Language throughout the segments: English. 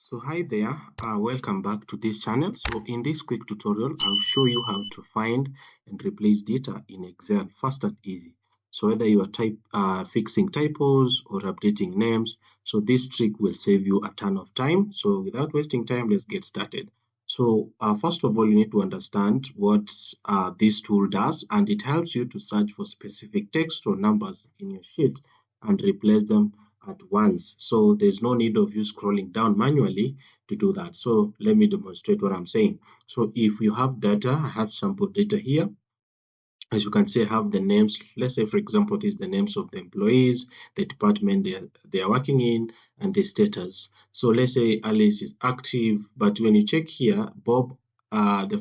So hi there, welcome back to this channel. So in this quick tutorial, I'll show you how to find and replace data in Excel fast and easy. So whether you are fixing typos or updating names, so this trick will save you a ton of time. So without wasting time, let's get started. So first of all, you need to understand what this tool does, and it helps you to search for specific text or numbers in your sheet and replace them at once. So there's no need of you scrolling down manually to do that. So let me demonstrate what I'm saying. So if you have data, I have sample data here. As you can see, I have the names. Let's say, for example, this is the names of the employees, the department they are working in, and the status. So let's say Alice is active, but when you check here, Bob, Bob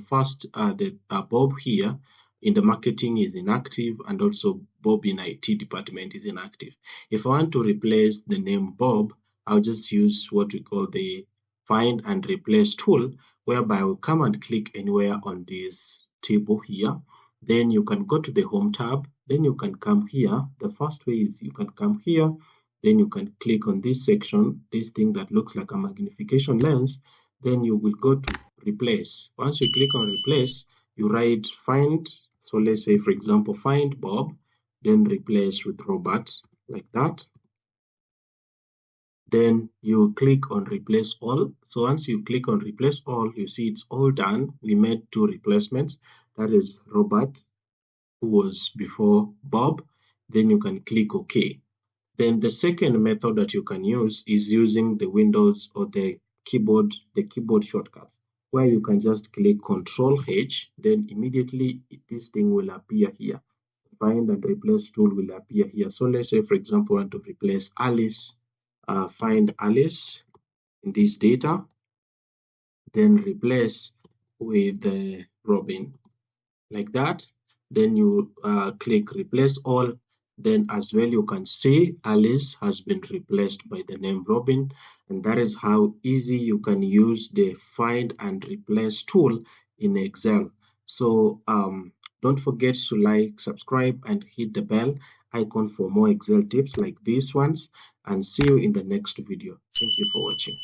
here in the marketing is inactive, and also Bob in IT department is inactive. If I want to replace the name Bob, I'll just use what we call the find and replace tool, whereby I will come and click anywhere on this table here. Then you can go to the home tab, then you can come here. The first way is you can come here, then you can click on this section, this thing that looks like a magnification lens, then you will go to replace. Once you click on replace, you write find, so let's say for example find Bob, then replace with Robert, like that. Then you click on replace all. So once you click on replace all, you see it's all done. We made two replacements, that is Robert, who was before Bob. Then you can click OK. Then the second method that you can use is using the Windows or the keyboard shortcuts, where you can just click Ctrl H, then immediately this thing will appear here. Find and replace tool will appear here. So let's say, for example, I want to replace Alice. Find Alice in this data, then replace with Robin, like that. Then you click replace all. Then as well you can see Alice has been replaced by the name Robin, and that is how easy you can use the find and replace tool in Excel. So don't forget to like, subscribe, and hit the bell icon for more Excel tips like these ones, and see you in the next video. Thank you for watching.